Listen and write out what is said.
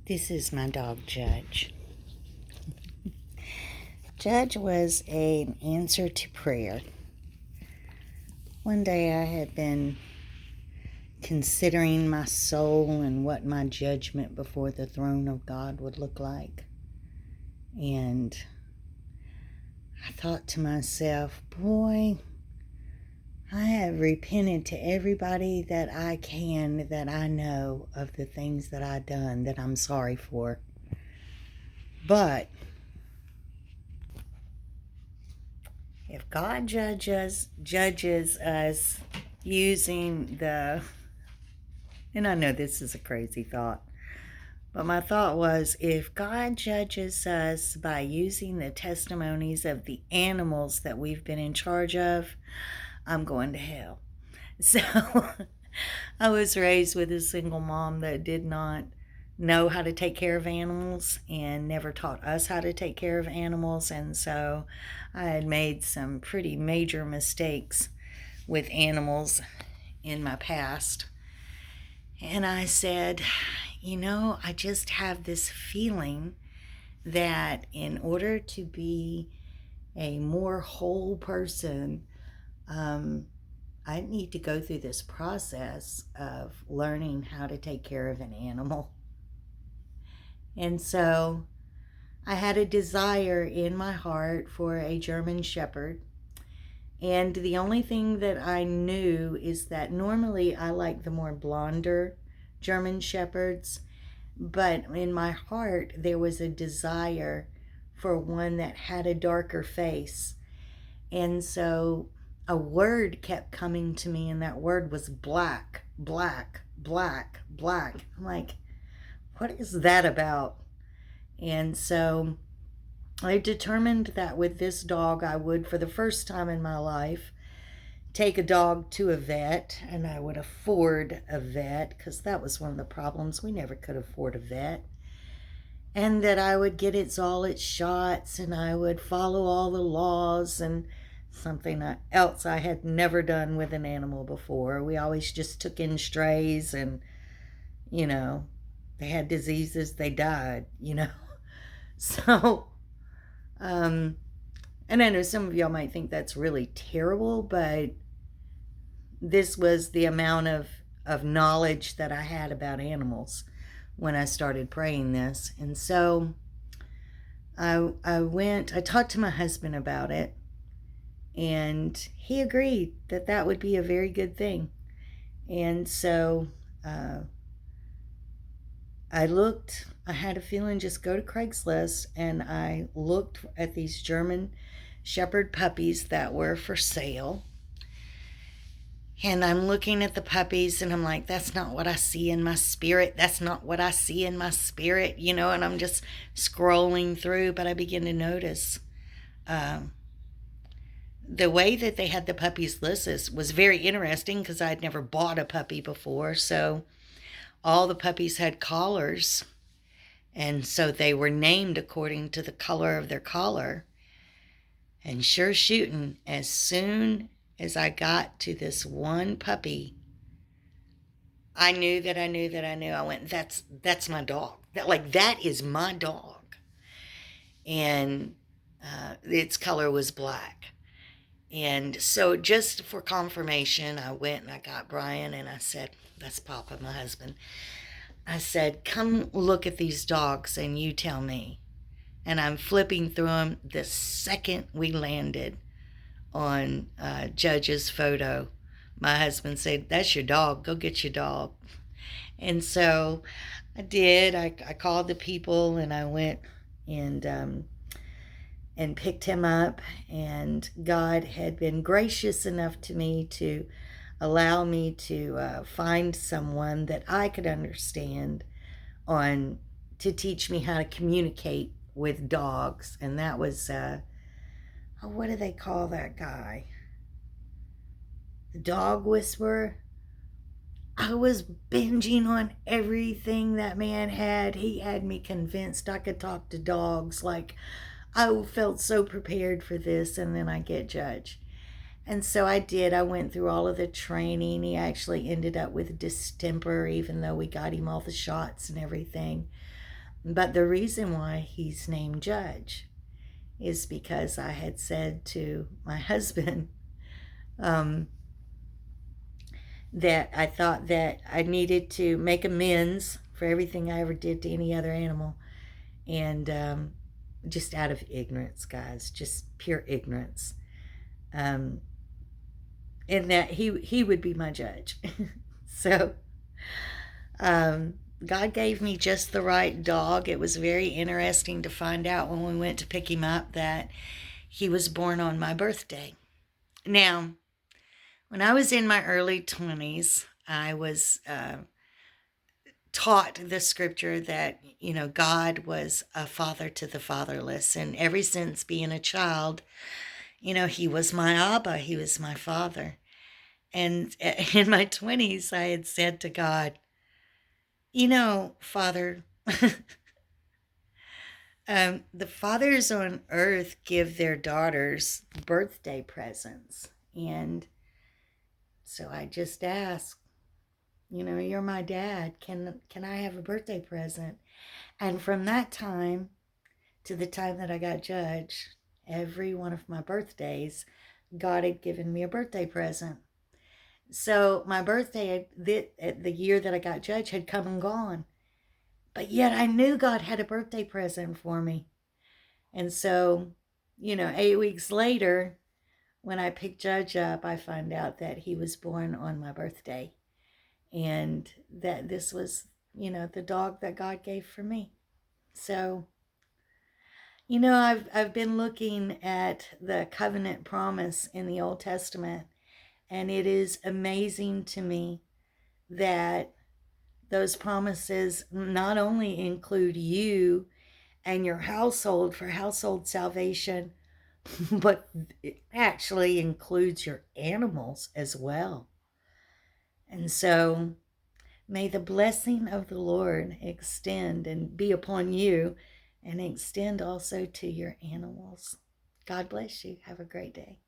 This is my dog, Judge. Judge was an answer to prayer. One day I had been considering my soul and what my judgment before the throne of God would look like. And I thought to myself, boy, I have repented to everybody that I can, that I know of the things that I've done that I'm sorry for. But if God judges us using and I know this is a crazy thought, but my thought was, if God judges us by using the testimonies of the animals that we've been in charge of, I'm going to hell. So I was raised with a single mom that did not know how to take care of animals and never taught us how to take care of animals. And so I had made some pretty major mistakes with animals in my past. And I said, I just have this feeling that in order to be a more whole person, I need to go through this process of learning how to take care of an animal. And so I had a desire in my heart for a German Shepherd. And the only thing that I knew is that normally I like the more blonder German Shepherds. But in my heart, there was a desire for one that had a darker face. And so a word kept coming to me, and that word was black, black, black, black. I'm like, what is that about? And so I determined that with this dog, I would, for the first time in my life, take a dog to a vet, and I would afford a vet, because that was one of the problems. We never could afford a vet. And that I would get its shots, and I would follow all the laws, and something else I had never done with an animal before. We always just took in strays, and, they had diseases, they died, So, and I know some of y'all might think that's really terrible, but this was the amount of knowledge that I had about animals when I started praying this. And so I talked to my husband about it, and he agreed that that would be a very good thing. And so I had a feeling, just go to Craigslist, and I looked at these German Shepherd puppies that were for sale. And I'm looking at the puppies, and I'm like, that's not what I see in my spirit. That's not what I see in my spirit, and I'm just scrolling through, but I begin to notice the way that they had the puppies listed was very interesting, because I'd never bought a puppy before. So all the puppies had collars, and so they were named according to the color of their collar. And sure shooting, as soon as I got to this one puppy, I knew. I went, that's my dog. That is my dog. And its color was black. And so just for confirmation, I went and I got Brian, and I said, that's Papa, my husband. I said, come look at these dogs and you tell me. And I'm flipping through them. The second we landed on Judge's photo, my husband said, that's your dog. Go get your dog. And so I did. I called the people, and I went and picked him up, and God had been gracious enough to me to allow me to find someone that I could understand to teach me how to communicate with dogs. And that was, what do they call that guy? The dog whisperer. I was binging on everything that man had. He had me convinced I could talk to dogs. I felt so prepared for this, and then I get Judge. And so I did. I went through all of the training. He actually ended up with distemper, even though we got him all the shots and everything. But the reason why he's named Judge is because I had said to my husband um, that I thought that I needed to make amends for everything I ever did to any other animal. And just out of ignorance, guys, just pure ignorance. Um, and that he would be my judge. So um, God gave me just the right dog. It was very interesting to find out when we went to pick him up that he was born on my birthday. Now, when I was in my early 20s, I was taught the scripture that, God was a father to the fatherless. And ever since being a child, he was my Abba, he was my father. And in my 20s, I had said to God, Father, the fathers on earth give their daughters birthday presents. And so I just asked, you're my dad. Can I have a birthday present? And from that time to the time that I got judged, every one of my birthdays, God had given me a birthday present. So my birthday, the year that I got judged, had come and gone. But yet I knew God had a birthday present for me. And so, 8 weeks later, when I picked Judge up, I found out that he was born on my birthday. And that this was, the dog that God gave for me. So, I've been looking at the covenant promise in the Old Testament, and it is amazing to me that those promises not only include you and your household for household salvation, but it actually includes your animals as well. And so may the blessing of the Lord extend and be upon you and extend also to your animals. God bless you. Have a great day.